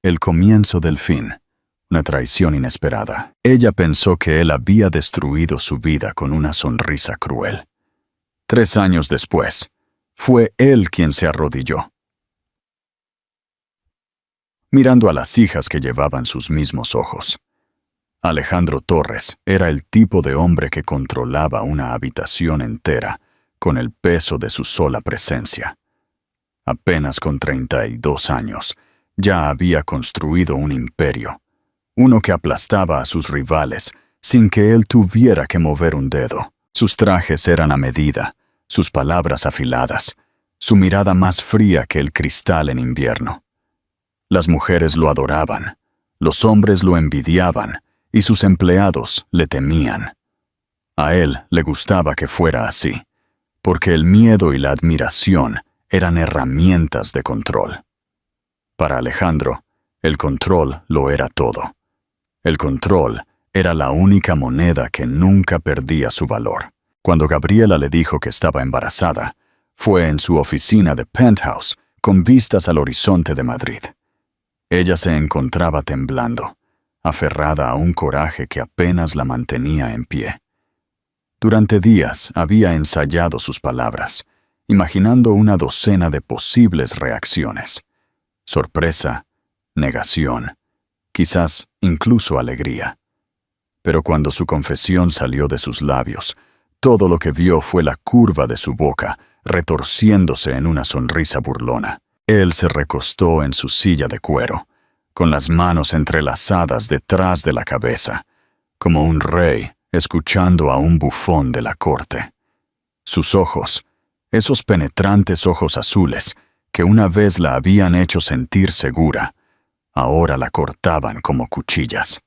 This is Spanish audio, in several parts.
El comienzo del fin. Una traición inesperada. Ella pensó que él había destruido su vida con una sonrisa cruel. 3 años después, fue él quien se arrodilló, mirando a las hijas que llevaban sus mismos ojos. Alejandro Torres era el tipo de hombre que controlaba una habitación entera con el peso de su sola presencia. Apenas con 32 años, ya había construido un imperio, uno que aplastaba a sus rivales sin que él tuviera que mover un dedo. Sus trajes eran a medida, sus palabras afiladas, su mirada más fría que el cristal en invierno. Las mujeres lo adoraban, los hombres lo envidiaban y sus empleados le temían. A él le gustaba que fuera así, porque el miedo y la admiración eran herramientas de control. Para Alejandro, el control lo era todo. El control era la única moneda que nunca perdía su valor. Cuando Gabriela le dijo que estaba embarazada, fue en su oficina de penthouse con vistas al horizonte de Madrid. Ella se encontraba temblando, aferrada a un coraje que apenas la mantenía en pie. Durante días había ensayado sus palabras, imaginando una docena de posibles reacciones. Sorpresa, negación, quizás incluso alegría. Pero cuando su confesión salió de sus labios, todo lo que vio fue la curva de su boca, retorciéndose en una sonrisa burlona. Él se recostó en su silla de cuero, con las manos entrelazadas detrás de la cabeza, como un rey escuchando a un bufón de la corte. Sus ojos, esos penetrantes ojos azules que una vez la habían hecho sentir segura, ahora la cortaban como cuchillas.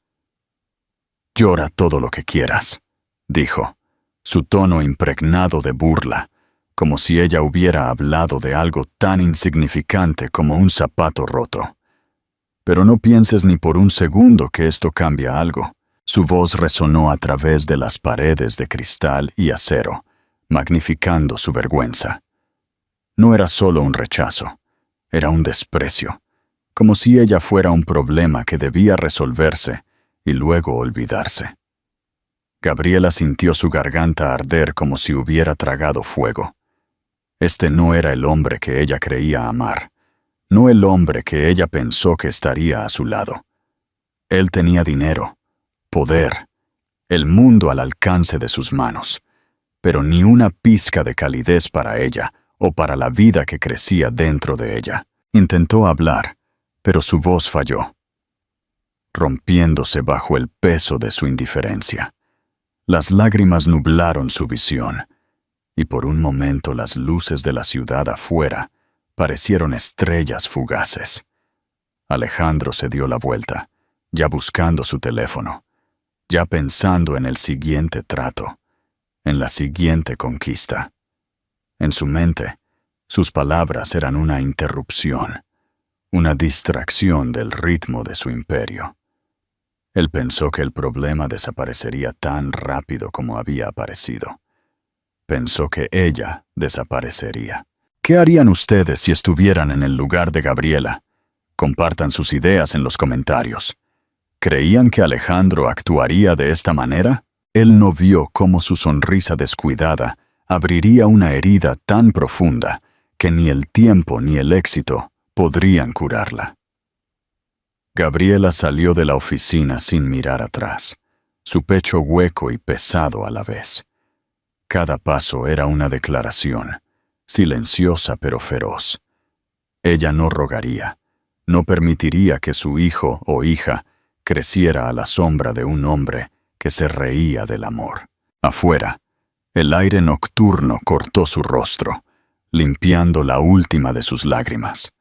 «Llora todo lo que quieras», dijo, su tono impregnado de burla, como si ella hubiera hablado de algo tan insignificante como un zapato roto. «Pero no pienses ni por un segundo que esto cambia algo». Su voz resonó a través de las paredes de cristal y acero, magnificando su vergüenza. No era solo un rechazo, era un desprecio, como si ella fuera un problema que debía resolverse y luego olvidarse. Gabriela sintió su garganta arder como si hubiera tragado fuego. Este no era el hombre que ella creía amar, no el hombre que ella pensó que estaría a su lado. Él tenía dinero, poder, el mundo al alcance de sus manos, pero ni una pizca de calidez para ella o para la vida que crecía dentro de ella. Intentó hablar, pero su voz falló, rompiéndose bajo el peso de su indiferencia. Las lágrimas nublaron su visión, y por un momento las luces de la ciudad afuera parecieron estrellas fugaces. Alejandro se dio la vuelta, ya buscando su teléfono, ya pensando en el siguiente trato, en la siguiente conquista. En su mente, sus palabras eran una interrupción, una distracción del ritmo de su imperio. Él pensó que el problema desaparecería tan rápido como había aparecido. Pensó que ella desaparecería. ¿Qué harían ustedes si estuvieran en el lugar de Gabriela? Compartan sus ideas en los comentarios. ¿Creían que Alejandro actuaría de esta manera? Él no vio cómo su sonrisa descuidada abriría una herida tan profunda que ni el tiempo ni el éxito podrían curarla. Gabriela salió de la oficina sin mirar atrás, su pecho hueco y pesado a la vez. Cada paso era una declaración, silenciosa pero feroz. Ella no rogaría, no permitiría que su hijo o hija creciera a la sombra de un hombre que se reía del amor. Afuera, el aire nocturno cortó su rostro, limpiando la última de sus lágrimas.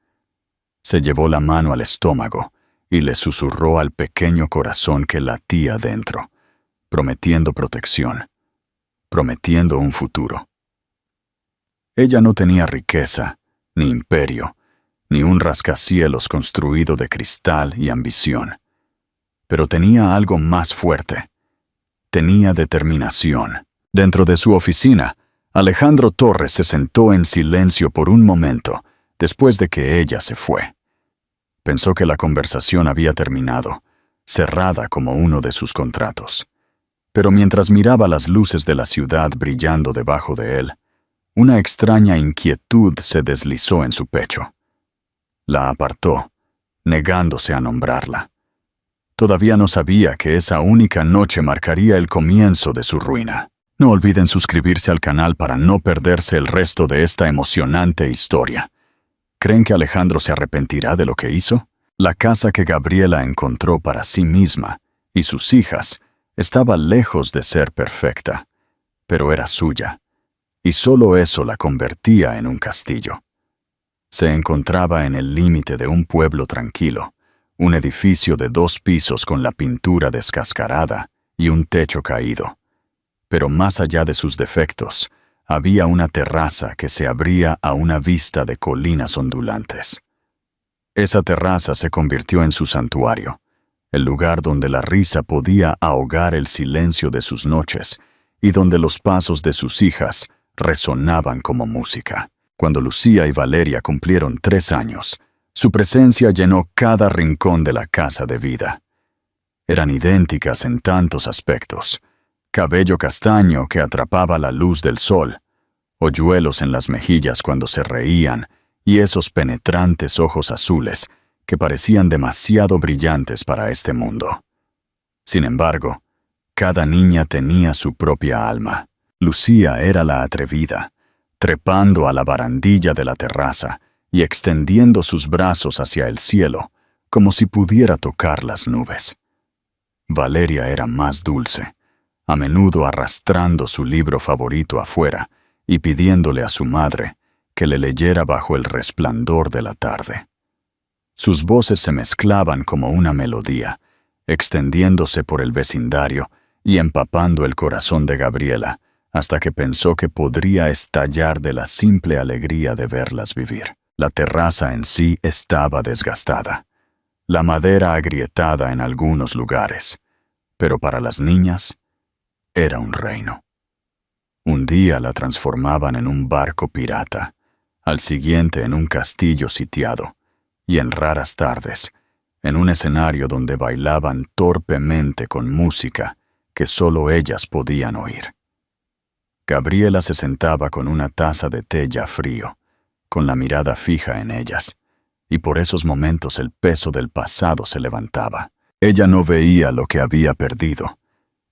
Se llevó la mano al estómago y le susurró al pequeño corazón que latía dentro, prometiendo protección, prometiendo un futuro. Ella no tenía riqueza, ni imperio, ni un rascacielos construido de cristal y ambición. Pero tenía algo más fuerte. Tenía determinación. Dentro de su oficina, Alejandro Torres se sentó en silencio por un momento después de que ella se fue. Pensó que la conversación había terminado, cerrada como uno de sus contratos. Pero mientras miraba las luces de la ciudad brillando debajo de él, una extraña inquietud se deslizó en su pecho. La apartó, negándose a nombrarla. Todavía no sabía que esa única noche marcaría el comienzo de su ruina. No olviden suscribirse al canal para no perderse el resto de esta emocionante historia. ¿Creen que Alejandro se arrepentirá de lo que hizo? La casa que Gabriela encontró para sí misma y sus hijas estaba lejos de ser perfecta, pero era suya, y solo eso la convertía en un castillo. Se encontraba en el límite de un pueblo tranquilo, un edificio de 2 pisos con la pintura descascarada y un techo caído. Pero más allá de sus defectos, había una terraza que se abría a una vista de colinas ondulantes. Esa terraza se convirtió en su santuario, el lugar donde la risa podía ahogar el silencio de sus noches y donde los pasos de sus hijas resonaban como música. Cuando Lucía y Valeria cumplieron 3 años, su presencia llenó cada rincón de la casa de vida. Eran idénticas en tantos aspectos: cabello castaño que atrapaba la luz del sol, hoyuelos en las mejillas cuando se reían y esos penetrantes ojos azules que parecían demasiado brillantes para este mundo. Sin embargo, cada niña tenía su propia alma. Lucía era la atrevida, trepando a la barandilla de la terraza y extendiendo sus brazos hacia el cielo, como si pudiera tocar las nubes. Valeria era más dulce, a menudo arrastrando su libro favorito afuera y pidiéndole a su madre que le leyera bajo el resplandor de la tarde. Sus voces se mezclaban como una melodía, extendiéndose por el vecindario y empapando el corazón de Gabriela, hasta que pensó que podría estallar de la simple alegría de verlas vivir. La terraza en sí estaba desgastada, la madera agrietada en algunos lugares, pero para las niñas era un reino. Un día la transformaban en un barco pirata, al siguiente en un castillo sitiado, y en raras tardes, en un escenario donde bailaban torpemente con música que solo ellas podían oír. Gabriela se sentaba con una taza de té ya frío, con la mirada fija en ellas, y por esos momentos el peso del pasado se levantaba. Ella no veía lo que había perdido,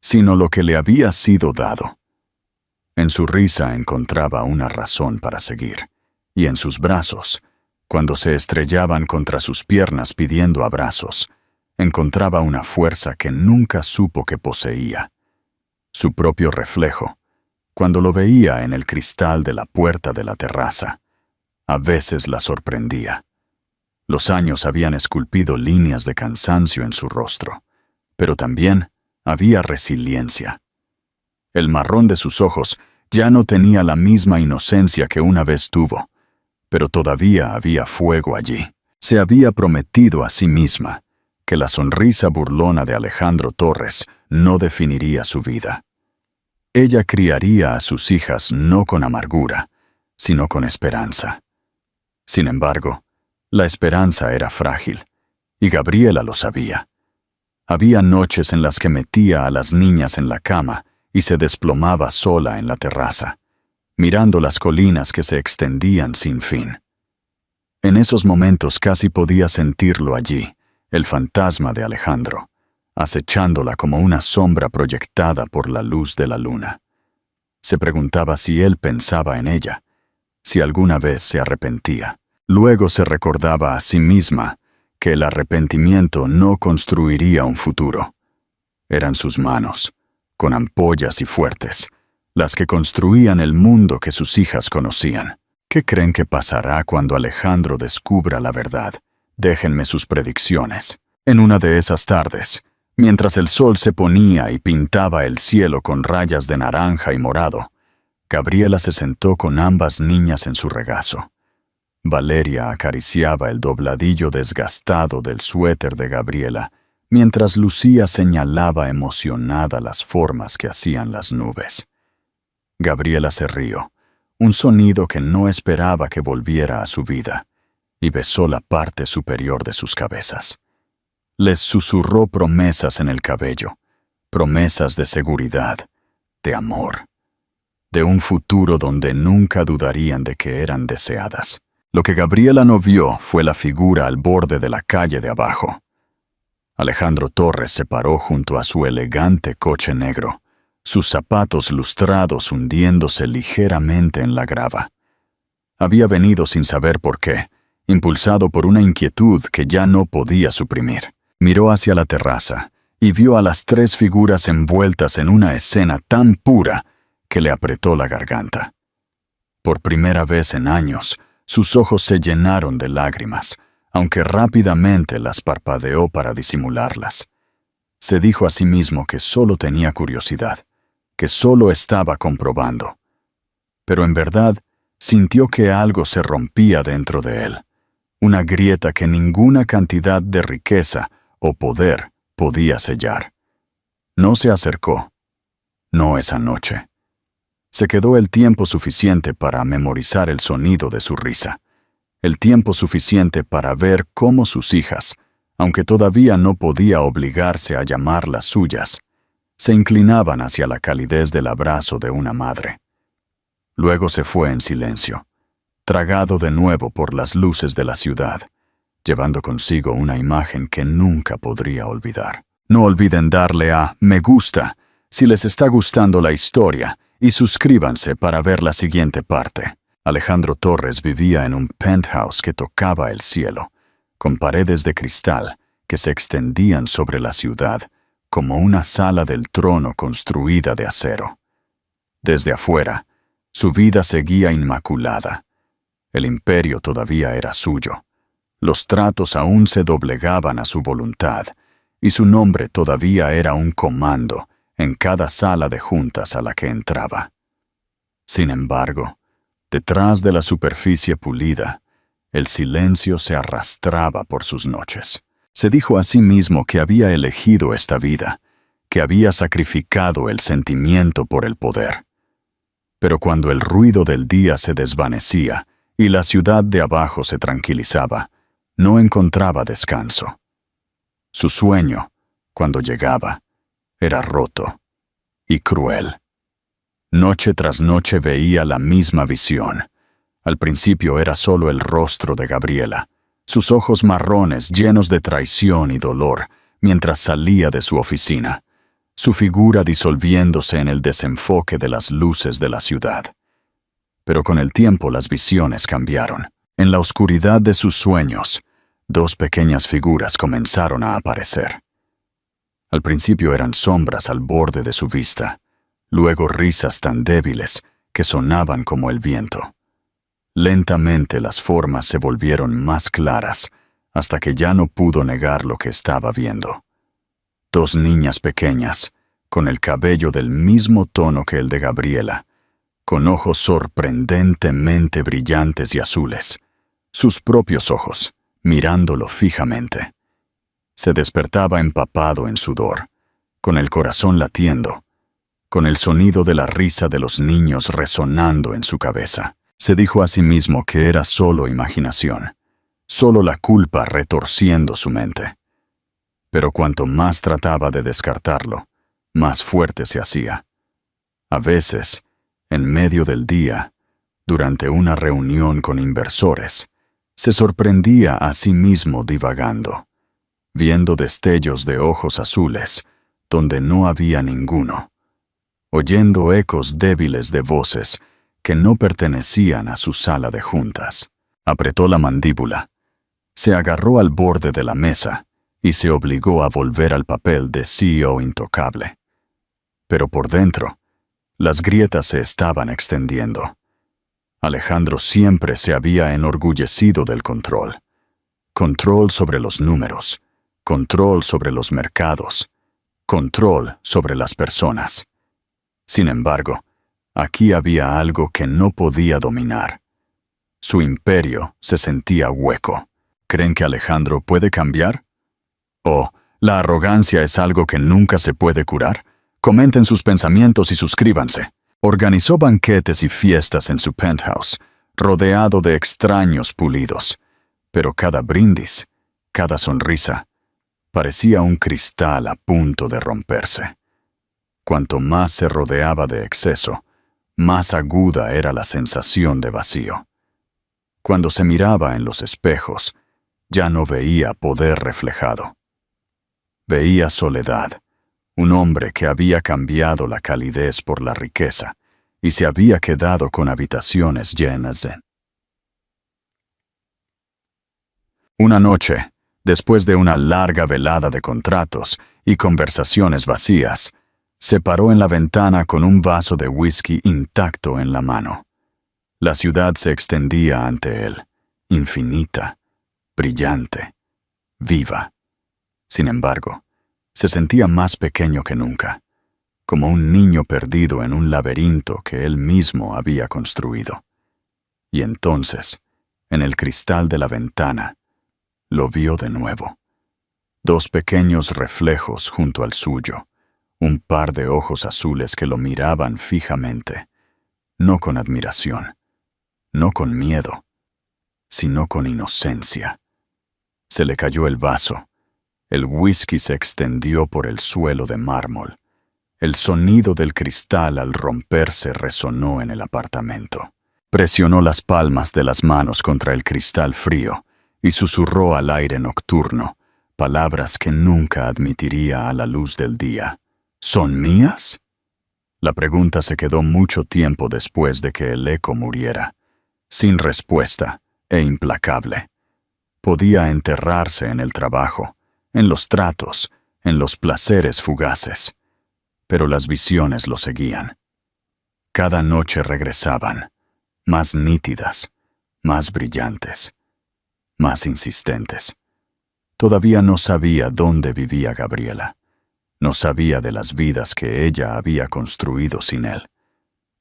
sino lo que le había sido dado. En su risa encontraba una razón para seguir, y en sus brazos, cuando se estrellaban contra sus piernas pidiendo abrazos, encontraba una fuerza que nunca supo que poseía. Su propio reflejo, cuando lo veía en el cristal de la puerta de la terraza, a veces la sorprendía. Los años habían esculpido líneas de cansancio en su rostro, pero también había resiliencia. El marrón de sus ojos ya no tenía la misma inocencia que una vez tuvo, pero todavía había fuego allí. Se había prometido a sí misma que la sonrisa burlona de Alejandro Torres no definiría su vida. Ella criaría a sus hijas no con amargura, sino con esperanza. Sin embargo, la esperanza era frágil, y Gabriela lo sabía. Había noches en las que metía a las niñas en la cama y se desplomaba sola en la terraza, mirando las colinas que se extendían sin fin. En esos momentos casi podía sentirlo allí, el fantasma de Alejandro, acechándola como una sombra proyectada por la luz de la luna. Se preguntaba si él pensaba en ella, si alguna vez se arrepentía. Luego se recordaba a sí misma que el arrepentimiento no construiría un futuro. Eran sus manos, con ampollas y fuertes, las que construían el mundo que sus hijas conocían. ¿Qué creen que pasará cuando Alejandro descubra la verdad? Déjenme sus predicciones. En una de esas tardes, mientras el sol se ponía y pintaba el cielo con rayas de naranja y morado, Gabriela se sentó con ambas niñas en su regazo. Valeria acariciaba el dobladillo desgastado del suéter de Gabriela, mientras Lucía señalaba emocionada las formas que hacían las nubes. Gabriela se rió, un sonido que no esperaba que volviera a su vida, y besó la parte superior de sus cabezas. Les susurró promesas en el cabello, promesas de seguridad, de amor, de un futuro donde nunca dudarían de que eran deseadas. Lo que Gabriela no vio fue la figura al borde de la calle de abajo. Alejandro Torres se paró junto a su elegante coche negro, sus zapatos lustrados hundiéndose ligeramente en la grava. Había venido sin saber por qué, impulsado por una inquietud que ya no podía suprimir. Miró hacia la terraza y vio a las 3 figuras envueltas en una escena tan pura que le apretó la garganta. Por primera vez en años, sus ojos se llenaron de lágrimas, aunque rápidamente las parpadeó para disimularlas. Se dijo a sí mismo que solo tenía curiosidad, que solo estaba comprobando. Pero en verdad, sintió que algo se rompía dentro de él, una grieta que ninguna cantidad de riqueza o poder podía sellar. No se acercó, no esa noche. Se quedó el tiempo suficiente para memorizar el sonido de su risa, el tiempo suficiente para ver cómo sus hijas, aunque todavía no podía obligarse a llamarlas suyas, se inclinaban hacia la calidez del abrazo de una madre. Luego se fue en silencio, tragado de nuevo por las luces de la ciudad, llevando consigo una imagen que nunca podría olvidar. No olviden darle a me gusta si les está gustando la historia y suscríbanse para ver la siguiente parte. Alejandro Torres vivía en un penthouse que tocaba el cielo, con paredes de cristal que se extendían sobre la ciudad como una sala del trono construida de acero. Desde afuera, su vida seguía inmaculada. El imperio todavía era suyo. Los tratos aún se doblegaban a su voluntad, y su nombre todavía era un comando en cada sala de juntas a la que entraba. Sin embargo, detrás de la superficie pulida, el silencio se arrastraba por sus noches. Se dijo a sí mismo que había elegido esta vida, que había sacrificado el sentimiento por el poder. Pero cuando el ruido del día se desvanecía y la ciudad de abajo se tranquilizaba, no encontraba descanso. Su sueño, cuando llegaba, era roto y cruel. Noche tras noche veía la misma visión. Al principio era solo el rostro de Gabriela, sus ojos marrones llenos de traición y dolor, mientras salía de su oficina, su figura disolviéndose en el desenfoque de las luces de la ciudad. Pero con el tiempo las visiones cambiaron. En la oscuridad de sus sueños, 2 pequeñas figuras comenzaron a aparecer. Al principio eran sombras al borde de su vista, luego risas tan débiles que sonaban como el viento. Lentamente las formas se volvieron más claras, hasta que ya no pudo negar lo que estaba viendo. 2 niñas pequeñas, con el cabello del mismo tono que el de Gabriela, con ojos sorprendentemente brillantes y azules, sus propios ojos, mirándolo fijamente. Se despertaba empapado en sudor, con el corazón latiendo, con el sonido de la risa de los niños resonando en su cabeza. Se dijo a sí mismo que era solo imaginación, solo la culpa retorciendo su mente. Pero cuanto más trataba de descartarlo, más fuerte se hacía. A veces, en medio del día, durante una reunión con inversores, se sorprendía a sí mismo divagando, viendo destellos de ojos azules donde no había ninguno, oyendo ecos débiles de voces que no pertenecían a su sala de juntas. Apretó la mandíbula, se agarró al borde de la mesa y se obligó a volver al papel de CEO intocable. Pero por dentro, las grietas se estaban extendiendo. Alejandro siempre se había enorgullecido del control. Control sobre los números, control sobre los mercados, control sobre las personas. Sin embargo, aquí había algo que no podía dominar. Su imperio se sentía hueco. ¿Creen que Alejandro puede cambiar? ¿O la arrogancia es algo que nunca se puede curar? Comenten sus pensamientos y suscríbanse. Organizó banquetes y fiestas en su penthouse, rodeado de extraños pulidos. Pero cada brindis, cada sonrisa, parecía un cristal a punto de romperse. Cuanto más se rodeaba de exceso, más aguda era la sensación de vacío. Cuando se miraba en los espejos, ya no veía poder reflejado. Veía soledad, un hombre que había cambiado la calidez por la riqueza y se había quedado con habitaciones llenas de... Una noche, después de una larga velada de contratos y conversaciones vacías, se paró en la ventana con un vaso de whisky intacto en la mano. La ciudad se extendía ante él, infinita, brillante, viva. Sin embargo, se sentía más pequeño que nunca, como un niño perdido en un laberinto que él mismo había construido. Y entonces, en el cristal de la ventana, lo vio de nuevo. Dos pequeños reflejos junto al suyo, un par de ojos azules que lo miraban fijamente, no con admiración, no con miedo, sino con inocencia. Se le cayó el vaso. El whisky se extendió por el suelo de mármol. El sonido del cristal al romperse resonó en el apartamento. Presionó las palmas de las manos contra el cristal frío y susurró al aire nocturno, palabras que nunca admitiría a la luz del día. ¿Son mías? La pregunta se quedó mucho tiempo después de que el eco muriera, sin respuesta e implacable. Podía enterrarse en el trabajo, en los tratos, en los placeres fugaces, pero las visiones lo seguían. Cada noche regresaban, más nítidas, más brillantes, más insistentes. Todavía no sabía dónde vivía Gabriela. No sabía de las vidas que ella había construido sin él.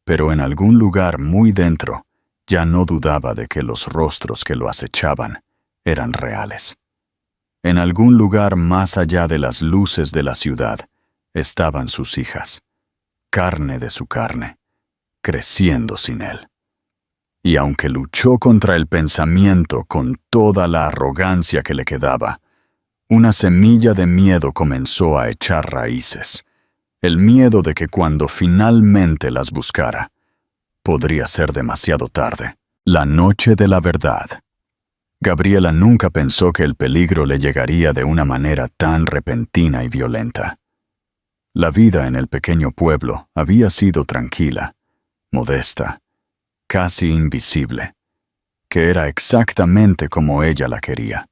Pero en algún lugar muy dentro, ya no dudaba de que los rostros que lo acechaban eran reales. En algún lugar más allá de las luces de la ciudad, estaban sus hijas, carne de su carne, creciendo sin él. Y aunque luchó contra el pensamiento con toda la arrogancia que le quedaba, una semilla de miedo comenzó a echar raíces. El miedo de que cuando finalmente las buscara, podría ser demasiado tarde. La noche de la verdad. Gabriela nunca pensó que el peligro le llegaría de una manera tan repentina y violenta. La vida en el pequeño pueblo había sido tranquila, modesta, casi invisible, que era exactamente como ella la quería.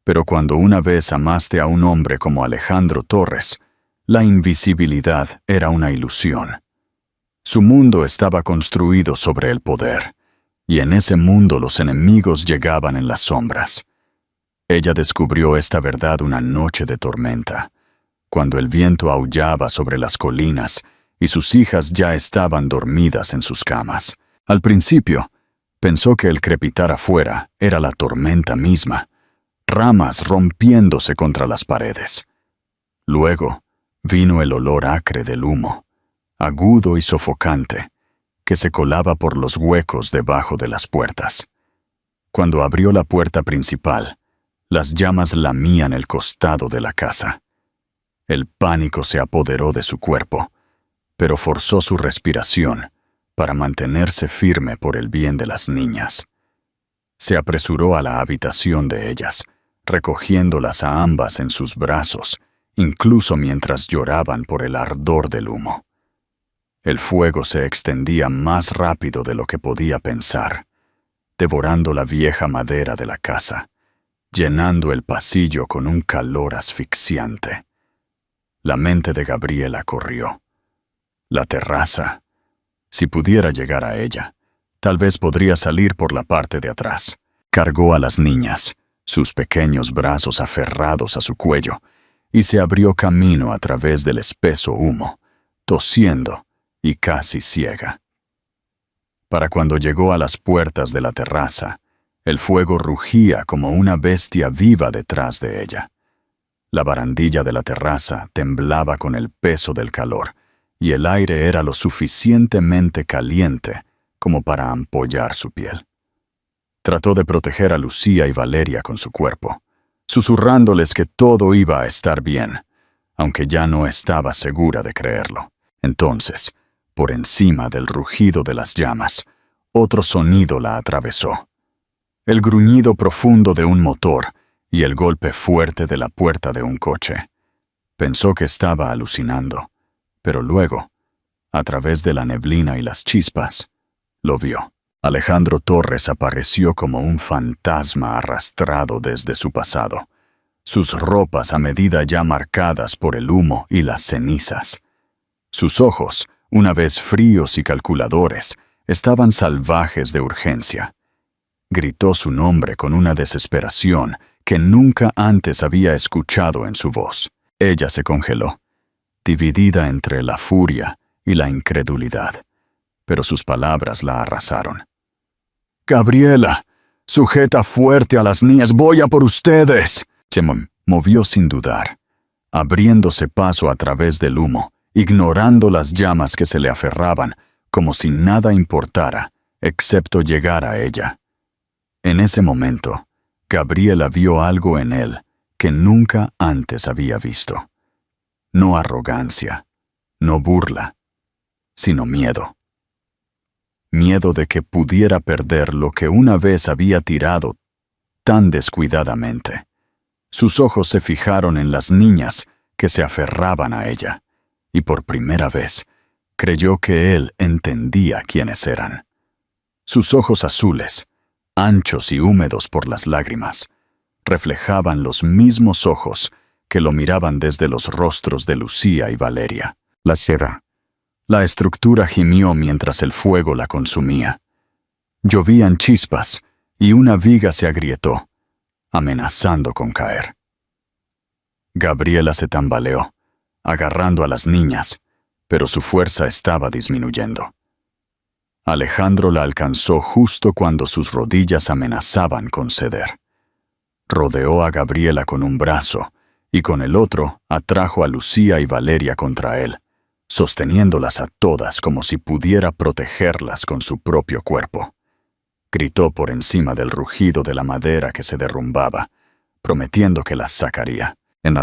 Pero cuando una vez amaste a un hombre como Alejandro Torres, la invisibilidad era una ilusión. Su mundo estaba construido sobre el poder, y en ese mundo los enemigos llegaban en las sombras. Ella descubrió esta verdad una noche de tormenta, cuando el viento aullaba sobre las colinas y sus hijas ya estaban dormidas en sus camas. Al principio, pensó que el crepitar afuera era la tormenta misma, ramas rompiéndose contra las paredes. Luego, vino el olor acre del humo, agudo y sofocante, que se colaba por los huecos debajo de las puertas. Cuando abrió la puerta principal, las llamas lamían el costado de la casa. El pánico se apoderó de su cuerpo, pero forzó su respiración para mantenerse firme por el bien de las niñas. Se apresuró a la habitación de ellas, recogiéndolas a ambas en sus brazos, incluso mientras lloraban por el ardor del humo. El fuego se extendía más rápido de lo que podía pensar, devorando la vieja madera de la casa, llenando el pasillo con un calor asfixiante. La mente de Gabriela corrió. La terraza. Si pudiera llegar a ella, tal vez podría salir por la parte de atrás. Cargó a las niñas, sus pequeños brazos aferrados a su cuello, y se abrió camino a través del espeso humo, tosiendo y casi ciega. Para cuando llegó a las puertas de la terraza, el fuego rugía como una bestia viva detrás de ella. La barandilla de la terraza temblaba con el peso del calor, y el aire era lo suficientemente caliente como para ampollar su piel. Trató de proteger a Lucía y Valeria con su cuerpo, susurrándoles que todo iba a estar bien, aunque ya no estaba segura de creerlo. Entonces, por encima del rugido de las llamas, otro sonido la atravesó. El gruñido profundo de un motor y el golpe fuerte de la puerta de un coche. Pensó que estaba alucinando, pero luego, a través de la neblina y las chispas, lo vio. Alejandro Torres apareció como un fantasma arrastrado desde su pasado, sus ropas a medida ya marcadas por el humo y las cenizas. Sus ojos, una vez fríos y calculadores, estaban salvajes de urgencia. Gritó su nombre con una desesperación que nunca antes había escuchado en su voz. Ella se congeló, dividida entre la furia y la incredulidad, pero sus palabras la arrasaron. «Gabriela, sujeta fuerte a las niñas, voy a por ustedes». Se movió sin dudar, abriéndose paso a través del humo, ignorando las llamas que se le aferraban, como si nada importara, excepto llegar a ella. En ese momento, Gabriela vio algo en él que nunca antes había visto. No arrogancia, no burla, sino miedo. Miedo de que pudiera perder lo que una vez había tirado tan descuidadamente. Sus ojos se fijaron en las niñas que se aferraban a ella, y por primera vez creyó que él entendía quiénes eran. Sus ojos azules, anchos y húmedos por las lágrimas, reflejaban los mismos ojos que lo miraban desde los rostros de Lucía y Valeria. La sierra. La estructura gimió mientras el fuego la consumía. Llovían chispas y una viga se agrietó, amenazando con caer. Gabriela se tambaleó, agarrando a las niñas, pero su fuerza estaba disminuyendo. Alejandro la alcanzó justo cuando sus rodillas amenazaban con ceder. Rodeó a Gabriela con un brazo y con el otro atrajo a Lucía y Valeria contra él, sosteniéndolas a todas como si pudiera protegerlas con su propio cuerpo. Gritó por encima del rugido de la madera que se derrumbaba, prometiendo que las sacaría. En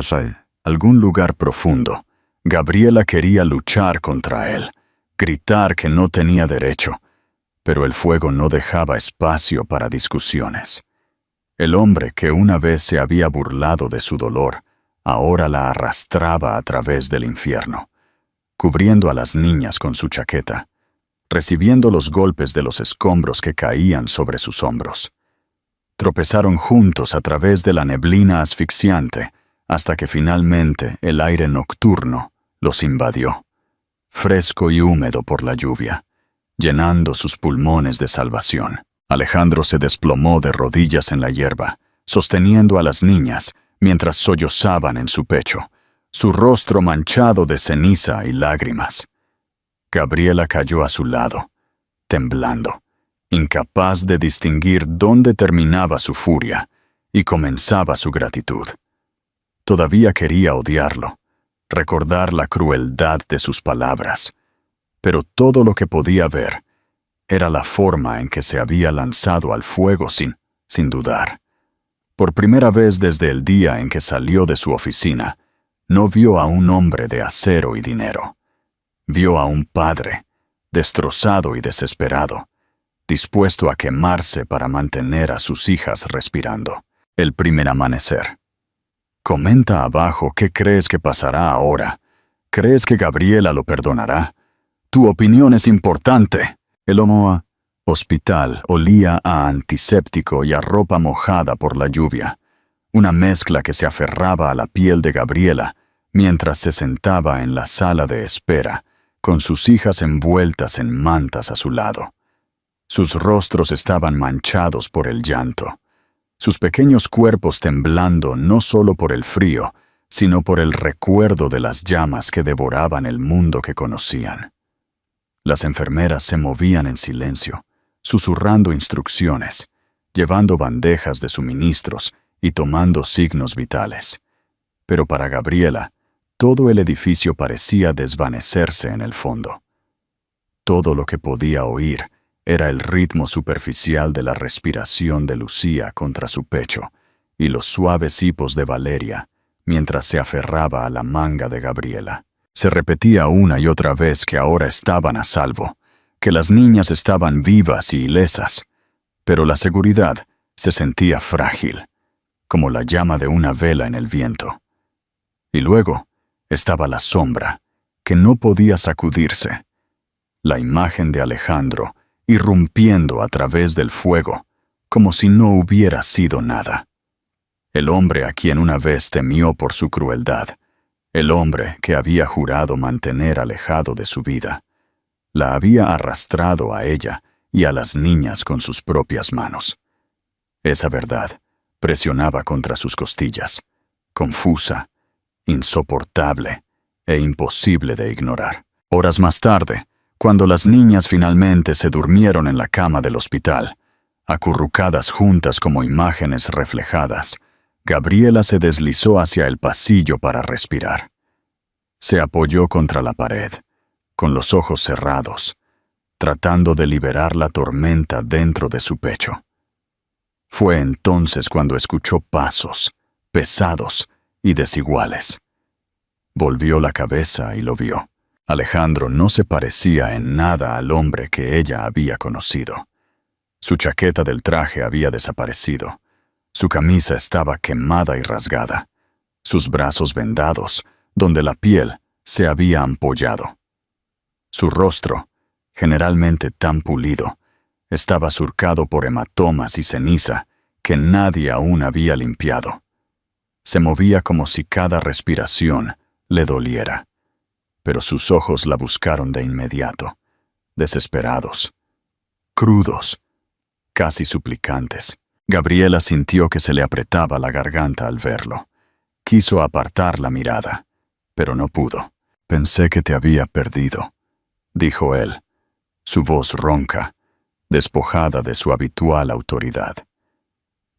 algún lugar profundo, Gabriela quería luchar contra él, gritar que no tenía derecho, pero el fuego no dejaba espacio para discusiones. El hombre que una vez se había burlado de su dolor, ahora la arrastraba a través del infierno, cubriendo a las niñas con su chaqueta, recibiendo los golpes de los escombros que caían sobre sus hombros. Tropezaron juntos a través de la neblina asfixiante, hasta que finalmente el aire nocturno los invadió, fresco y húmedo por la lluvia, llenando sus pulmones de salvación. Alejandro se desplomó de rodillas en la hierba, sosteniendo a las niñas mientras sollozaban en su pecho, su rostro manchado de ceniza y lágrimas. Gabriela cayó a su lado, temblando, incapaz de distinguir dónde terminaba su furia y comenzaba su gratitud. Todavía quería odiarlo, recordar la crueldad de sus palabras, pero todo lo que podía ver era la forma en que se había lanzado al fuego sin dudar. Por primera vez desde el día en que salió de su oficina, no vio a un hombre de acero y dinero. Vio a un padre, destrozado y desesperado, dispuesto a quemarse para mantener a sus hijas respirando. El primer amanecer. Comenta abajo qué crees que pasará ahora. ¿Crees que Gabriela lo perdonará? Tu opinión es importante. El hospital olía a antiséptico y a ropa mojada por la lluvia, una mezcla que se aferraba a la piel de Gabriela mientras se sentaba en la sala de espera, con sus hijas envueltas en mantas a su lado. Sus rostros estaban manchados por el llanto, sus pequeños cuerpos temblando no solo por el frío, sino por el recuerdo de las llamas que devoraban el mundo que conocían. Las enfermeras se movían en silencio, susurrando instrucciones, llevando bandejas de suministros y tomando signos vitales. Pero para Gabriela, todo el edificio parecía desvanecerse en el fondo. Todo lo que podía oír era el ritmo superficial de la respiración de Lucía contra su pecho y los suaves hipos de Valeria mientras se aferraba a la manga de Gabriela. Se repetía una y otra vez que ahora estaban a salvo, que las niñas estaban vivas y ilesas, pero la seguridad se sentía frágil, como la llama de una vela en el viento. Y luego estaba la sombra, que no podía sacudirse, la imagen de Alejandro irrumpiendo a través del fuego, como si no hubiera sido nada. El hombre a quien una vez temió por su crueldad, el hombre que había jurado mantener alejado de su vida, la había arrastrado a ella y a las niñas con sus propias manos. Esa verdad presionaba contra sus costillas, confusa, insoportable e imposible de ignorar. Horas más tarde, cuando las niñas finalmente se durmieron en la cama del hospital, acurrucadas juntas como imágenes reflejadas, Gabriela se deslizó hacia el pasillo para respirar. Se apoyó contra la pared, con los ojos cerrados, tratando de liberar la tormenta dentro de su pecho. Fue entonces cuando escuchó pasos, pesados y desiguales. Volvió la cabeza y lo vio. Alejandro no se parecía en nada al hombre que ella había conocido. Su chaqueta del traje había desaparecido. Su camisa estaba quemada y rasgada. Sus brazos vendados, donde la piel se había ampollado. Su rostro, generalmente tan pulido, estaba surcado por hematomas y ceniza que nadie aún había limpiado. Se movía como si cada respiración le doliera, pero sus ojos la buscaron de inmediato, desesperados, crudos, casi suplicantes. Gabriela sintió que se le apretaba la garganta al verlo. Quiso apartar la mirada, pero no pudo. «Pensé que te había perdido», dijo él, su voz ronca, despojada de su habitual autoridad.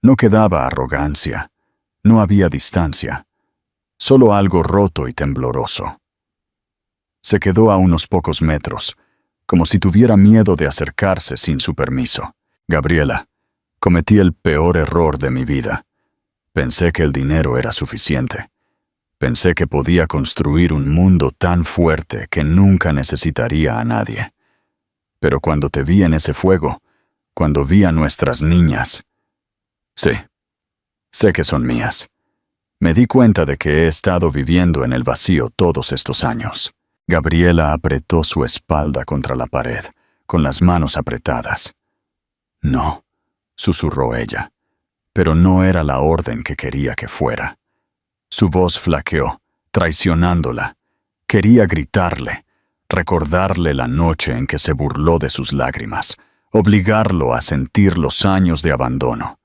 No quedaba arrogancia, no había distancia, solo algo roto y tembloroso. Se quedó a unos pocos metros, como si tuviera miedo de acercarse sin su permiso. «Gabriela, cometí el peor error de mi vida. Pensé que el dinero era suficiente. Pensé que podía construir un mundo tan fuerte que nunca necesitaría a nadie. Pero cuando te vi en ese fuego, cuando vi a nuestras niñas... Sí, sé que son mías. Me di cuenta de que he estado viviendo en el vacío todos estos años». Gabriela apretó su espalda contra la pared, con las manos apretadas. «No», susurró ella, pero no era la orden que quería que fuera. Su voz flaqueó, traicionándola. Quería gritarle, recordarle la noche en que se burló de sus lágrimas, obligarlo a sentir los años de abandono.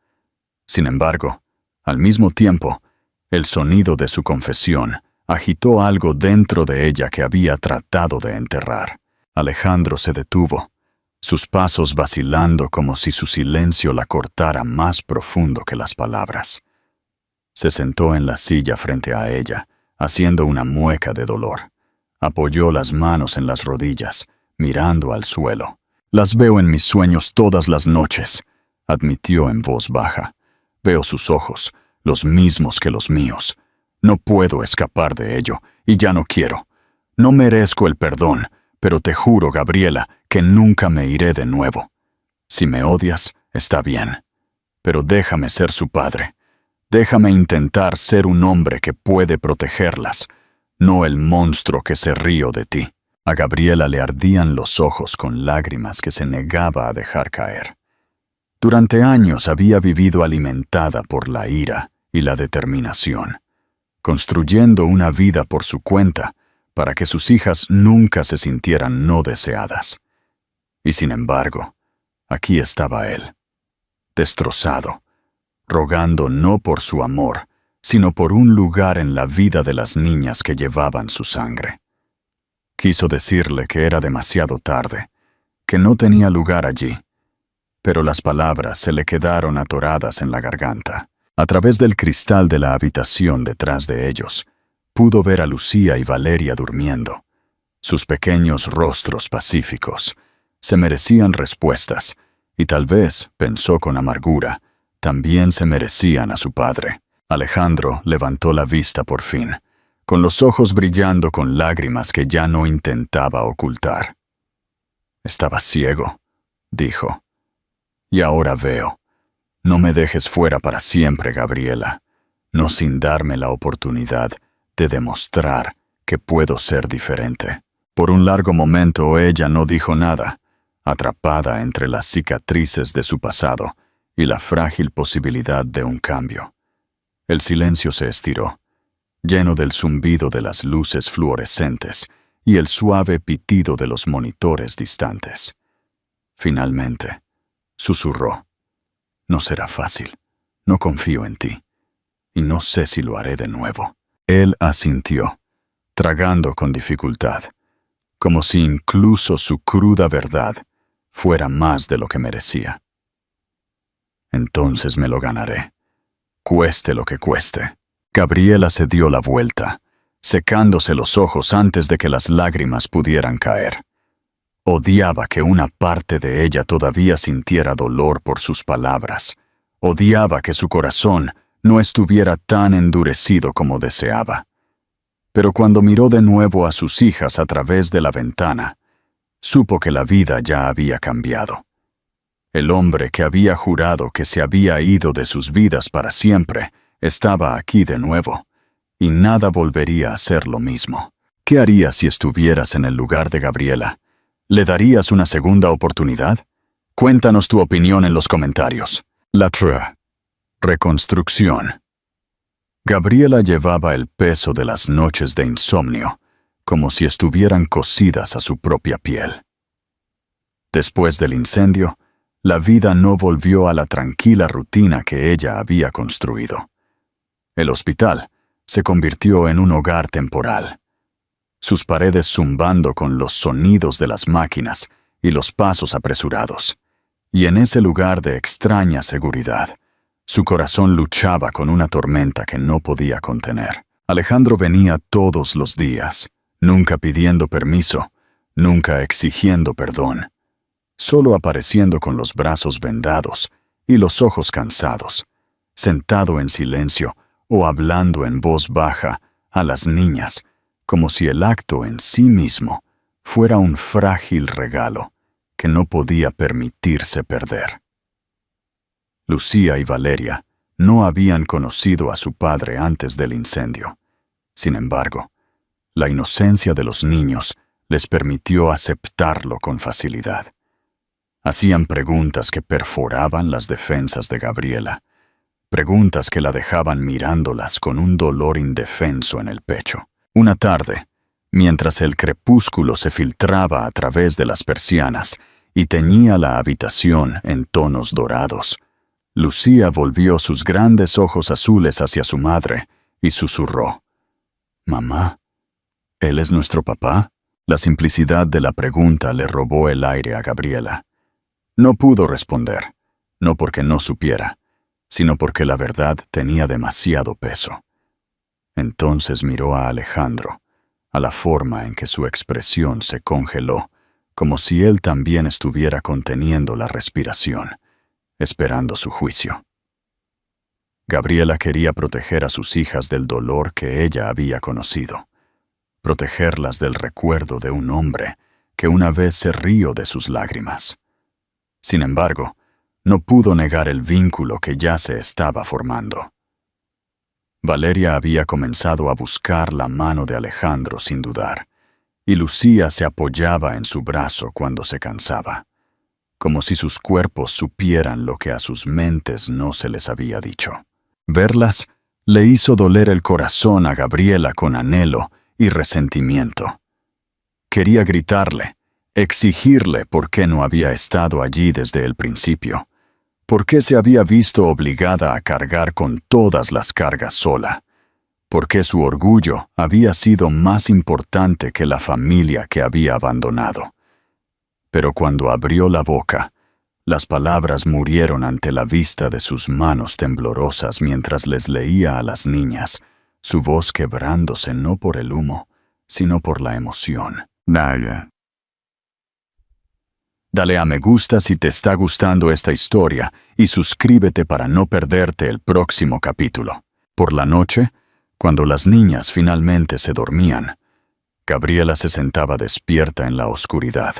Sin embargo, al mismo tiempo, el sonido de su confesión agitó algo dentro de ella que había tratado de enterrar. Alejandro se detuvo, sus pasos vacilando como si su silencio la cortara más profundo que las palabras. Se sentó en la silla frente a ella, haciendo una mueca de dolor. Apoyó las manos en las rodillas, mirando al suelo. «Las veo en mis sueños todas las noches», admitió en voz baja. «Veo sus ojos, los mismos que los míos. No puedo escapar de ello, y ya no quiero. No merezco el perdón, pero te juro, Gabriela, que nunca me iré de nuevo. Si me odias, está bien. Pero déjame ser su padre. Déjame intentar ser un hombre que puede protegerlas, no el monstruo que se río de ti». A Gabriela le ardían los ojos con lágrimas que se negaba a dejar caer. Durante años había vivido alimentada por la ira y la determinación, construyendo una vida por su cuenta para que sus hijas nunca se sintieran no deseadas. Y sin embargo, aquí estaba él, destrozado, rogando no por su amor, sino por un lugar en la vida de las niñas que llevaban su sangre. Quiso decirle que era demasiado tarde, que no tenía lugar allí, pero las palabras se le quedaron atoradas en la garganta. A través del cristal de la habitación detrás de ellos, pudo ver a Lucía y Valeria durmiendo, sus pequeños rostros pacíficos, Se merecían respuestas, y tal vez, pensó con amargura, también se merecían a su padre. Alejandro levantó la vista por fin, con los ojos brillando con lágrimas que ya no intentaba ocultar. Estaba ciego, dijo. Y ahora veo. No me dejes fuera para siempre, Gabriela, no sin darme la oportunidad de demostrar que puedo ser diferente. Por un largo momento ella no dijo nada, atrapada entre las cicatrices de su pasado y la frágil posibilidad de un cambio. El silencio se estiró, lleno del zumbido de las luces fluorescentes y el suave pitido de los monitores distantes. Finalmente, susurró: «No será fácil, no confío en ti, y no sé si lo haré de nuevo». Él asintió, tragando con dificultad, como si incluso su cruda verdad fuera más de lo que merecía. «Entonces me lo ganaré, cueste lo que cueste». Gabriela se dio la vuelta, secándose los ojos antes de que las lágrimas pudieran caer. Odiaba que una parte de ella todavía sintiera dolor por sus palabras. Odiaba que su corazón no estuviera tan endurecido como deseaba. Pero cuando miró de nuevo a sus hijas a través de la ventana, supo que la vida ya había cambiado. El hombre que había jurado que se había ido de sus vidas para siempre estaba aquí de nuevo, y nada volvería a ser lo mismo. ¿Qué harías si estuvieras en el lugar de Gabriela? ¿Le darías una segunda oportunidad? Cuéntanos tu opinión en los comentarios. La reconstrucción. Gabriela llevaba el peso de las noches de insomnio, como si estuvieran cosidas a su propia piel. Después del incendio, la vida no volvió a la tranquila rutina que ella había construido. El hospital se convirtió en un hogar temporal, sus paredes zumbando con los sonidos de las máquinas y los pasos apresurados. Y en ese lugar de extraña seguridad, su corazón luchaba con una tormenta que no podía contener. Alejandro venía todos los días, nunca pidiendo permiso, nunca exigiendo perdón, solo apareciendo con los brazos vendados y los ojos cansados, sentado en silencio o hablando en voz baja a las niñas, como si el acto en sí mismo fuera un frágil regalo que no podía permitirse perder. Lucía y Valeria no habían conocido a su padre antes del incendio. Sin embargo, la inocencia de los niños les permitió aceptarlo con facilidad. Hacían preguntas que perforaban las defensas de Gabriela, preguntas que la dejaban mirándolas con un dolor indefenso en el pecho. Una tarde, mientras el crepúsculo se filtraba a través de las persianas y teñía la habitación en tonos dorados, Lucía volvió sus grandes ojos azules hacia su madre y susurró: «Mamá, ¿él es nuestro papá?». La simplicidad de la pregunta le robó el aire a Gabriela. No pudo responder, no porque no supiera, sino porque la verdad tenía demasiado peso. Entonces miró a Alejandro, a la forma en que su expresión se congeló, como si él también estuviera conteniendo la respiración, esperando su juicio. Gabriela quería proteger a sus hijas del dolor que ella había conocido, protegerlas del recuerdo de un hombre que una vez se rió de sus lágrimas. Sin embargo, no pudo negar el vínculo que ya se estaba formando. Valeria había comenzado a buscar la mano de Alejandro sin dudar, y Lucía se apoyaba en su brazo cuando se cansaba, como si sus cuerpos supieran lo que a sus mentes no se les había dicho. Verlas le hizo doler el corazón a Gabriela con anhelo y resentimiento. Quería gritarle, exigirle por qué no había estado allí desde el principio, por qué se había visto obligada a cargar con todas las cargas sola, por qué su orgullo había sido más importante que la familia que había abandonado. Pero cuando abrió la boca, las palabras murieron ante la vista de sus manos temblorosas mientras les leía a las niñas, su voz quebrándose no por el humo, sino por la emoción. «Naya». Dale a me gusta si te está gustando esta historia y suscríbete para no perderte el próximo capítulo. Por la noche, cuando las niñas finalmente se dormían, Gabriela se sentaba despierta en la oscuridad,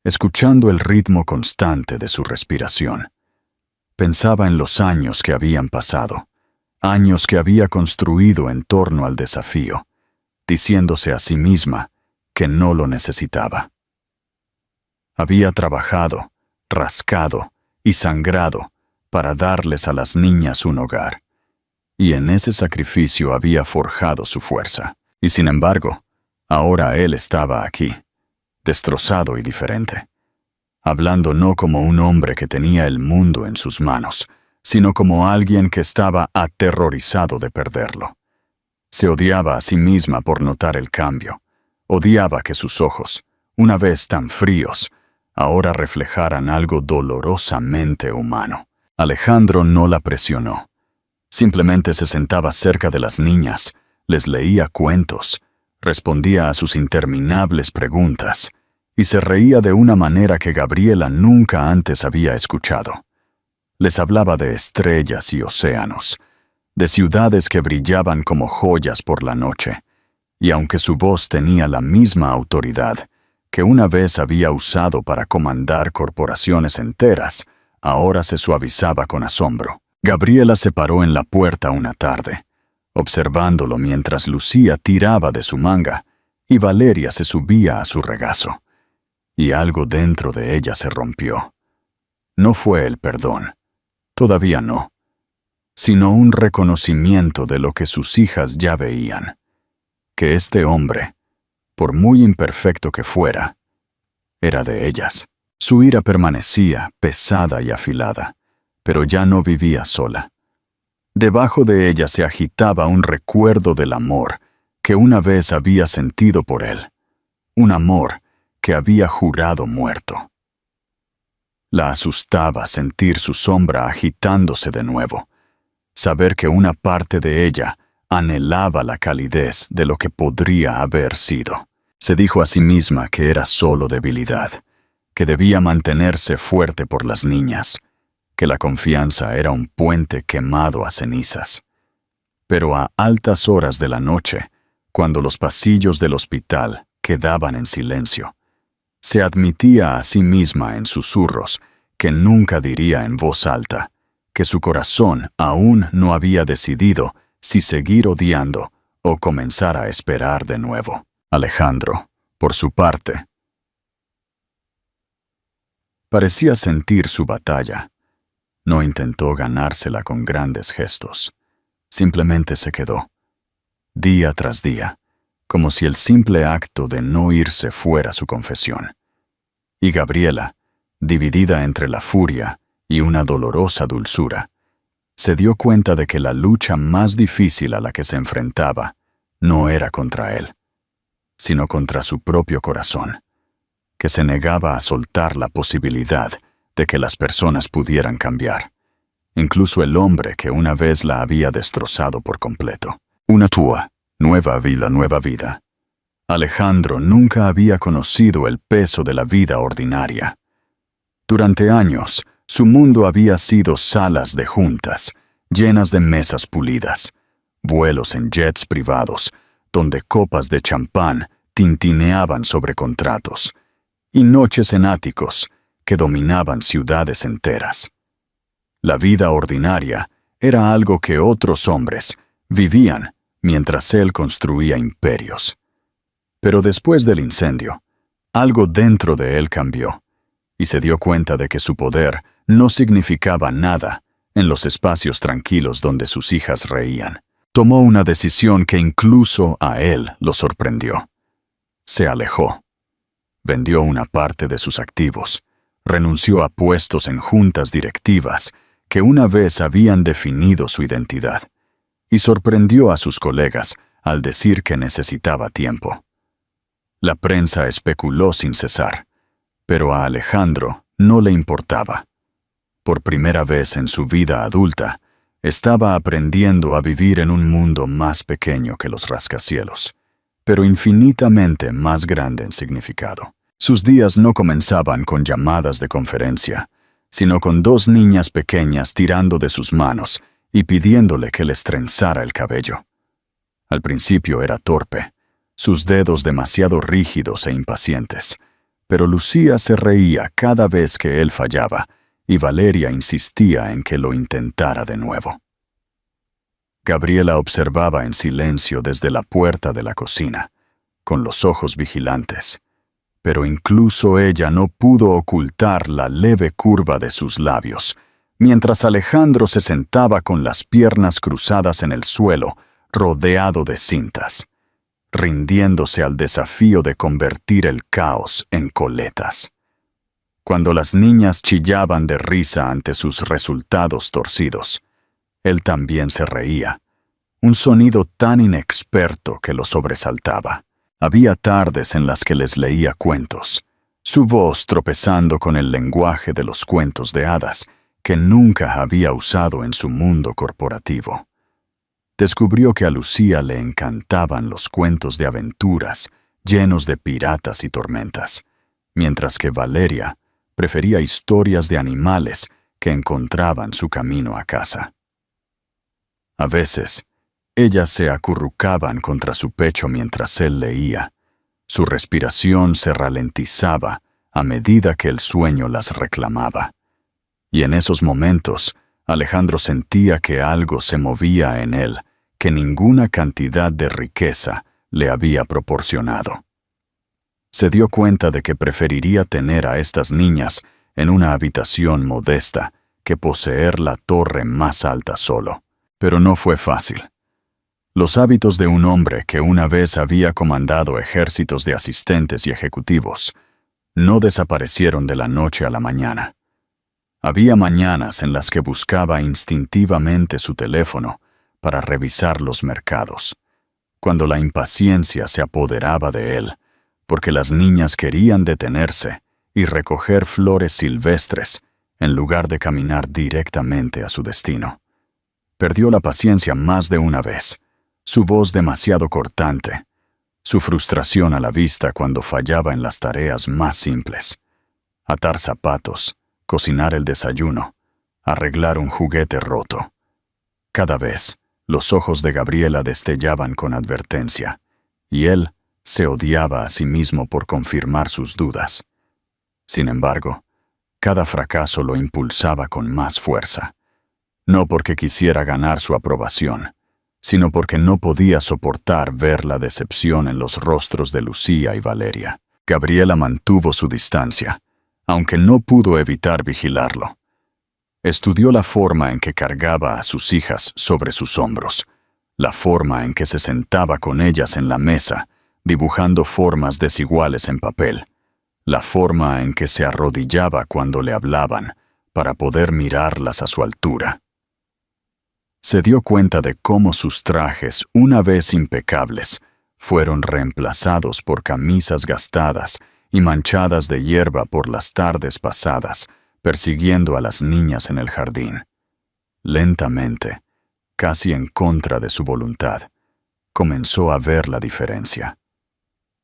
escuchando el ritmo constante de su respiración. Pensaba en los años que habían pasado, años que había construido en torno al desafío, diciéndose a sí misma que no lo necesitaba. Había trabajado, rascado y sangrado para darles a las niñas un hogar, y en ese sacrificio había forjado su fuerza. Y sin embargo, ahora él estaba aquí, destrozado y diferente, hablando no como un hombre que tenía el mundo en sus manos, sino como alguien que estaba aterrorizado de perderlo. Se odiaba a sí misma por notar el cambio. Odiaba que sus ojos, una vez tan fríos, ahora reflejaran algo dolorosamente humano. Alejandro no la presionó. Simplemente se sentaba cerca de las niñas, les leía cuentos, respondía a sus interminables preguntas y se reía de una manera que Gabriela nunca antes había escuchado. Les hablaba de estrellas y océanos, de ciudades que brillaban como joyas por la noche, y aunque su voz tenía la misma autoridad que una vez había usado para comandar corporaciones enteras, ahora se suavizaba con asombro. Gabriela se paró en la puerta una tarde, observándolo mientras Lucía tiraba de su manga y Valeria se subía a su regazo. Y algo dentro de ella se rompió. No fue el perdón, todavía no, sino un reconocimiento de lo que sus hijas ya veían, que este hombre, por muy imperfecto que fuera, era de ellas. Su ira permanecía pesada y afilada, pero ya no vivía sola. Debajo de ella se agitaba un recuerdo del amor que una vez había sentido por él, un amor que había jurado muerto. La asustaba sentir su sombra agitándose de nuevo, saber que una parte de ella anhelaba la calidez de lo que podría haber sido. Se dijo a sí misma que era solo debilidad, que debía mantenerse fuerte por las niñas, que la confianza era un puente quemado a cenizas. Pero a altas horas de la noche, cuando los pasillos del hospital quedaban en silencio, se admitía a sí misma en susurros que nunca diría en voz alta, que su corazón aún no había decidido si seguir odiando o comenzar a esperar de nuevo. Alejandro, por su parte, parecía sentir su batalla. No intentó ganársela con grandes gestos. Simplemente se quedó, día tras día, como si el simple acto de no irse fuera su confesión. Y Gabriela, dividida entre la furia y una dolorosa dulzura, se dio cuenta de que la lucha más difícil a la que se enfrentaba no era contra él, sino contra su propio corazón, que se negaba a soltar la posibilidad de que las personas pudieran cambiar, incluso el hombre que una vez la había destrozado por completo. Una nueva vida. Alejandro nunca había conocido el peso de la vida ordinaria. Durante años, su mundo había sido salas de juntas, llenas de mesas pulidas, vuelos en jets privados, donde copas de champán tintineaban sobre contratos, y noches en áticos que dominaban ciudades enteras. La vida ordinaria era algo que otros hombres vivían mientras él construía imperios. Pero después del incendio, algo dentro de él cambió, y se dio cuenta de que su poder no significaba nada en los espacios tranquilos donde sus hijas reían. Tomó una decisión que incluso a él lo sorprendió. Se alejó. Vendió una parte de sus activos, renunció a puestos en juntas directivas que una vez habían definido su identidad, y sorprendió a sus colegas al decir que necesitaba tiempo. La prensa especuló sin cesar, pero a Alejandro no le importaba. Por primera vez en su vida adulta, estaba aprendiendo a vivir en un mundo más pequeño que los rascacielos, pero infinitamente más grande en significado. Sus días no comenzaban con llamadas de conferencia, sino con dos niñas pequeñas tirando de sus manos y pidiéndole que les trenzara el cabello. Al principio era torpe, sus dedos demasiado rígidos e impacientes, pero Lucía se reía cada vez que él fallaba y Valeria insistía en que lo intentara de nuevo. Gabriela observaba en silencio desde la puerta de la cocina, con los ojos vigilantes, pero incluso ella no pudo ocultar la leve curva de sus labios, mientras Alejandro se sentaba con las piernas cruzadas en el suelo, rodeado de cintas, rindiéndose al desafío de convertir el caos en coletas. Cuando las niñas chillaban de risa ante sus resultados torcidos, él también se reía, un sonido tan inexperto que lo sobresaltaba. Había tardes en las que les leía cuentos, su voz tropezando con el lenguaje de los cuentos de hadas que nunca había usado en su mundo corporativo. Descubrió que a Lucía le encantaban los cuentos de aventuras llenos de piratas y tormentas, mientras que Valeria prefería historias de animales que encontraban su camino a casa. A veces, ellas se acurrucaban contra su pecho mientras él leía. Su respiración se ralentizaba a medida que el sueño las reclamaba. Y en esos momentos, Alejandro sentía que algo se movía en él que ninguna cantidad de riqueza le había proporcionado. Se dio cuenta de que preferiría tener a estas niñas en una habitación modesta que poseer la torre más alta solo. Pero no fue fácil. Los hábitos de un hombre que una vez había comandado ejércitos de asistentes y ejecutivos no desaparecieron de la noche a la mañana. Había mañanas en las que buscaba instintivamente su teléfono para revisar los mercados, cuando la impaciencia se apoderaba de él, porque las niñas querían detenerse y recoger flores silvestres en lugar de caminar directamente a su destino. Perdió la paciencia más de una vez, su voz demasiado cortante, su frustración a la vista cuando fallaba en las tareas más simples: atar zapatos, cocinar el desayuno, arreglar un juguete roto. Cada vez, los ojos de Gabriela destellaban con advertencia, y él se odiaba a sí mismo por confirmar sus dudas. Sin embargo, cada fracaso lo impulsaba con más fuerza, no porque quisiera ganar su aprobación, sino porque no podía soportar ver la decepción en los rostros de Lucía y Valeria. Gabriela mantuvo su distancia, aunque no pudo evitar vigilarlo. Estudió la forma en que cargaba a sus hijas sobre sus hombros, la forma en que se sentaba con ellas en la mesa, dibujando formas desiguales en papel, la forma en que se arrodillaba cuando le hablaban, para poder mirarlas a su altura. Se dio cuenta de cómo sus trajes, una vez impecables, fueron reemplazados por camisas gastadas y manchadas de hierba por las tardes pasadas, persiguiendo a las niñas en el jardín. Lentamente, casi en contra de su voluntad, comenzó a ver la diferencia.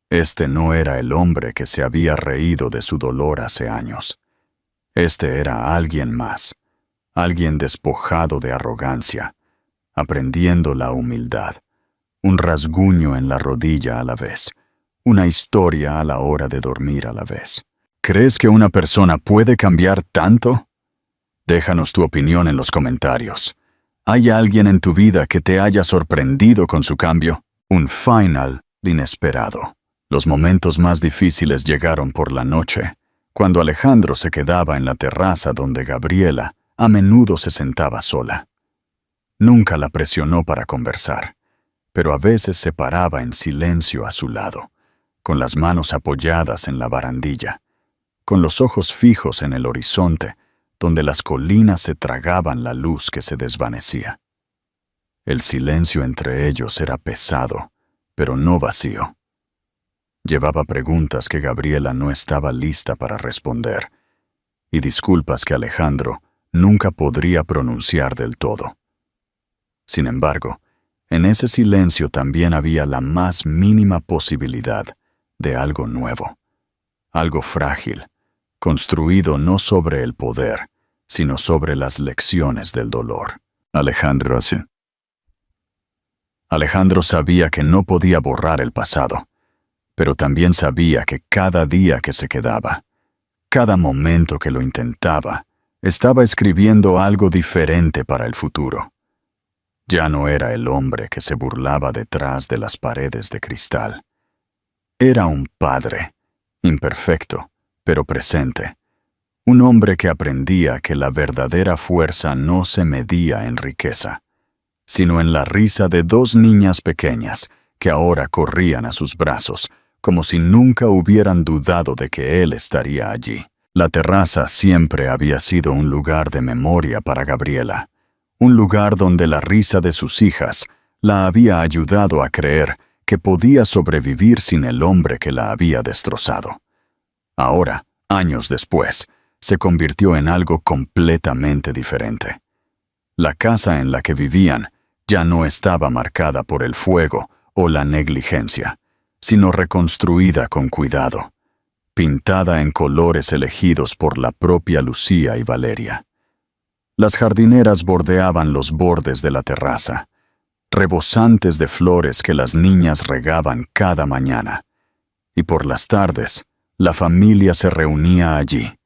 Este no era el hombre que se había reído de su dolor hace años. Este era alguien más, alguien despojado de arrogancia, aprendiendo la humildad, un rasguño en la rodilla a la vez, una historia a la hora de dormir a la vez. ¿Crees que una persona puede cambiar tanto? Déjanos tu opinión en los comentarios. ¿Hay alguien en tu vida que te haya sorprendido con su cambio? Un final inesperado. Los momentos más difíciles llegaron por la noche, cuando Alejandro se quedaba en la terraza donde Gabriela a menudo se sentaba sola. Nunca la presionó para conversar, pero a veces se paraba en silencio a su lado, con las manos apoyadas en la barandilla, con los ojos fijos en el horizonte, donde las colinas se tragaban la luz que se desvanecía. El silencio entre ellos era pesado, pero no vacío. Llevaba preguntas que Gabriela no estaba lista para responder, y disculpas que Alejandro nunca podría pronunciar del todo. Sin embargo, en ese silencio también había la más mínima posibilidad de algo nuevo, algo frágil, construido no sobre el poder, sino sobre las lecciones del dolor. Alejandro sabía que no podía borrar el pasado, pero también sabía que cada día que se quedaba, cada momento que lo intentaba, estaba escribiendo algo diferente para el futuro. Ya no era el hombre que se burlaba detrás de las paredes de cristal. Era un padre, imperfecto, pero presente. Un hombre que aprendía que la verdadera fuerza no se medía en riqueza, sino en la risa de dos niñas pequeñas que ahora corrían a sus brazos, como si nunca hubieran dudado de que él estaría allí. La terraza siempre había sido un lugar de memoria para Gabriela, un lugar donde la risa de sus hijas la había ayudado a creer que podía sobrevivir sin el hombre que la había destrozado. Ahora, años después, se convirtió en algo completamente diferente. La casa en la que vivían ya no estaba marcada por el fuego o la negligencia, sino reconstruida con cuidado, pintada en colores elegidos por la propia Lucía y Valeria. Las jardineras bordeaban los bordes de la terraza, rebosantes de flores que las niñas regaban cada mañana, y por las tardes la familia se reunía allí,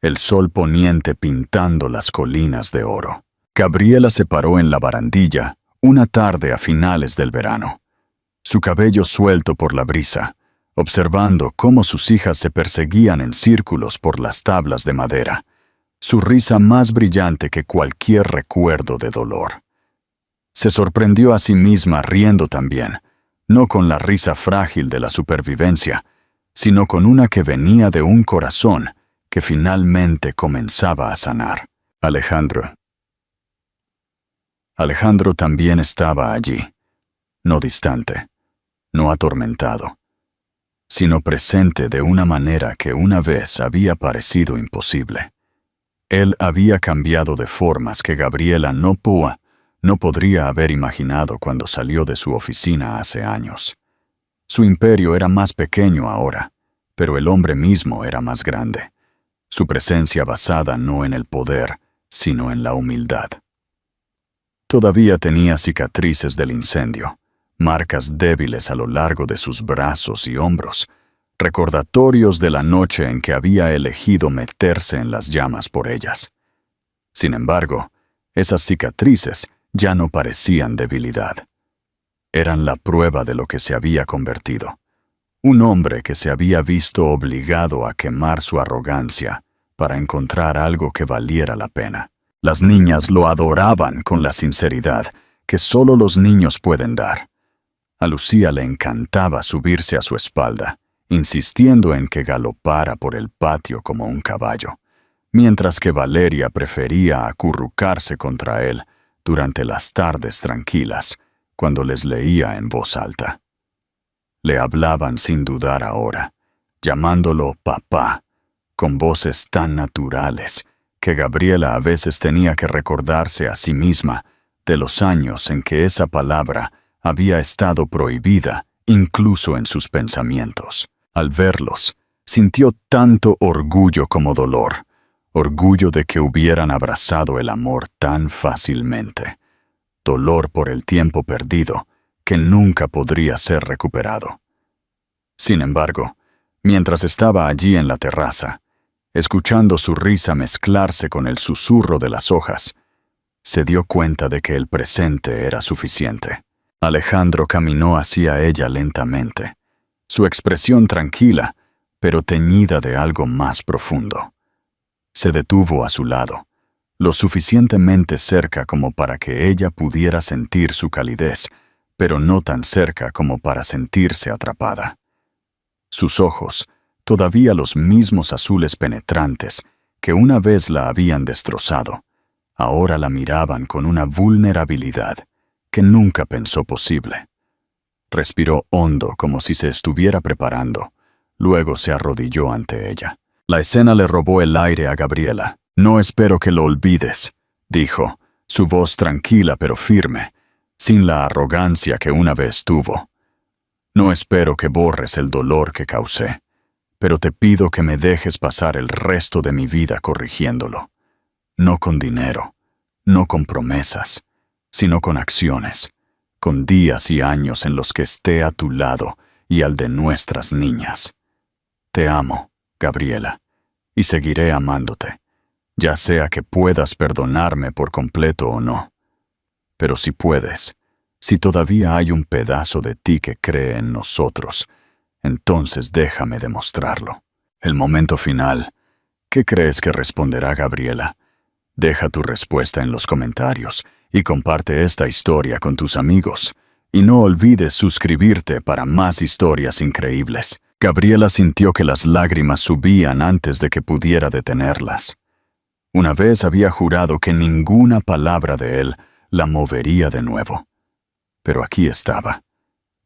el sol poniente pintando las colinas de oro. Gabriela se paró en la barandilla una tarde a finales del verano, su cabello suelto por la brisa, observando cómo sus hijas se perseguían en círculos por las tablas de madera, su risa más brillante que cualquier recuerdo de dolor. Se sorprendió a sí misma riendo también, no con la risa frágil de la supervivencia, sino con una que venía de un corazón que finalmente comenzaba a sanar. Alejandro también estaba allí, no distante, no atormentado, sino presente de una manera que una vez había parecido imposible. Él había cambiado de formas que Gabriela no podría haber imaginado cuando salió de su oficina hace años. Su imperio era más pequeño ahora, pero el hombre mismo era más grande. Su presencia basada no en el poder, sino en la humildad. Todavía tenía cicatrices del incendio, marcas débiles a lo largo de sus brazos y hombros, recordatorios de la noche en que había elegido meterse en las llamas por ellas. Sin embargo, esas cicatrices ya no parecían debilidad. Eran la prueba de lo que se había convertido. Un hombre que se había visto obligado a quemar su arrogancia para encontrar algo que valiera la pena. Las niñas lo adoraban con la sinceridad que solo los niños pueden dar. A Lucía le encantaba subirse a su espalda, insistiendo en que galopara por el patio como un caballo, mientras que Valeria prefería acurrucarse contra él durante las tardes tranquilas, cuando les leía en voz alta. Le hablaban sin dudar ahora, llamándolo papá, con voces tan naturales que Gabriela a veces tenía que recordarse a sí misma de los años en que esa palabra había estado prohibida incluso en sus pensamientos. Al verlos, sintió tanto orgullo como dolor, orgullo de que hubieran abrazado el amor tan fácilmente, dolor por el tiempo perdido que nunca podría ser recuperado. Sin embargo, mientras estaba allí en la terraza, escuchando su risa mezclarse con el susurro de las hojas, se dio cuenta de que el presente era suficiente. Alejandro caminó hacia ella lentamente, su expresión tranquila, pero teñida de algo más profundo. Se detuvo a su lado, lo suficientemente cerca como para que ella pudiera sentir su calidez, pero no tan cerca como para sentirse atrapada. Sus ojos, todavía los mismos azules penetrantes que una vez la habían destrozado, ahora la miraban con una vulnerabilidad que nunca pensó posible. Respiró hondo como si se estuviera preparando, luego se arrodilló ante ella. La escena le robó el aire a Gabriela. «No espero que lo olvides», dijo, su voz tranquila pero firme, sin la arrogancia que una vez tuvo. «No espero que borres el dolor que causé, pero te pido que me dejes pasar el resto de mi vida corrigiéndolo. No con dinero, no con promesas, sino con acciones, con días y años en los que esté a tu lado y al de nuestras niñas. Te amo, Gabriela, y seguiré amándote, ya sea que puedas perdonarme por completo o no. Pero si puedes, si todavía hay un pedazo de ti que cree en nosotros, entonces déjame demostrarlo. El momento final. ¿Qué crees que responderá Gabriela? Deja tu respuesta en los comentarios y comparte esta historia con tus amigos. Y no olvides suscribirte para más historias increíbles. Gabriela sintió que las lágrimas subían antes de que pudiera detenerlas. Una vez había jurado que ninguna palabra de él la movería de nuevo. Pero aquí estaba,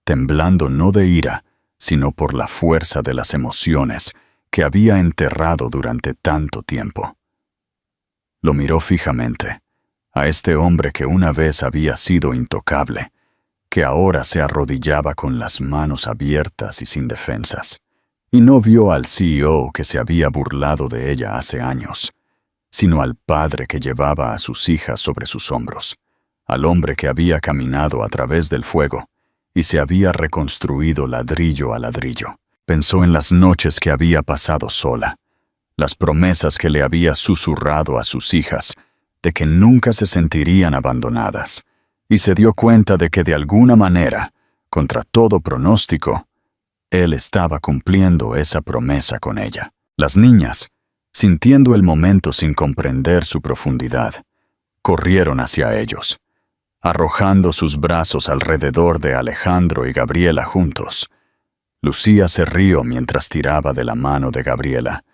temblando no de ira, sino por la fuerza de las emociones que había enterrado durante tanto tiempo. Lo miró fijamente, a este hombre que una vez había sido intocable, que ahora se arrodillaba con las manos abiertas y sin defensas, y no vio al CEO que se había burlado de ella hace años, sino al padre que llevaba a sus hijas sobre sus hombros, al hombre que había caminado a través del fuego y se había reconstruido ladrillo a ladrillo. Pensó en las noches que había pasado sola, las promesas que le había susurrado a sus hijas de que nunca se sentirían abandonadas, y se dio cuenta de que de alguna manera, contra todo pronóstico, él estaba cumpliendo esa promesa con ella. Las niñas, sintiendo el momento sin comprender su profundidad, corrieron hacia ellos, arrojando sus brazos alrededor de Alejandro y Gabriela juntos. Lucía se rió mientras tiraba de la mano de Gabriela,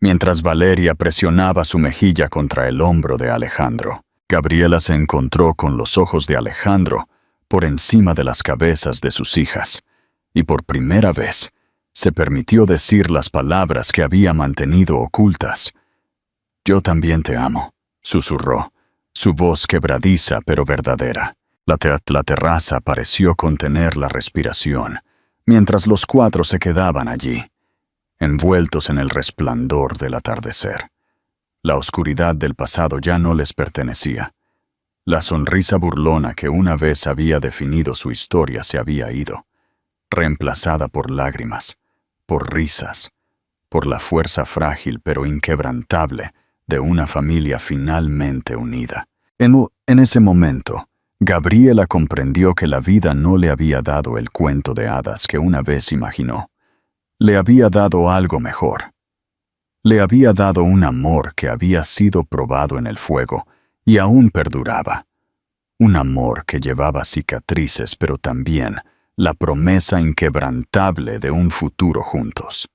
mientras Valeria presionaba su mejilla contra el hombro de Alejandro. Gabriela se encontró con los ojos de Alejandro por encima de las cabezas de sus hijas, y por primera vez se permitió decir las palabras que había mantenido ocultas. «Yo también te amo», susurró, su voz quebradiza pero verdadera. La terraza pareció contener la respiración, mientras los cuatro se quedaban allí, envueltos en el resplandor del atardecer. La oscuridad del pasado ya no les pertenecía. La sonrisa burlona que una vez había definido su historia se había ido, reemplazada por lágrimas, por risas, por la fuerza frágil pero inquebrantable de una familia finalmente unida. En ese momento, Gabriela comprendió que la vida no le había dado el cuento de hadas que una vez imaginó. Le había dado algo mejor. Le había dado un amor que había sido probado en el fuego y aún perduraba. Un amor que llevaba cicatrices, pero también la promesa inquebrantable de un futuro juntos.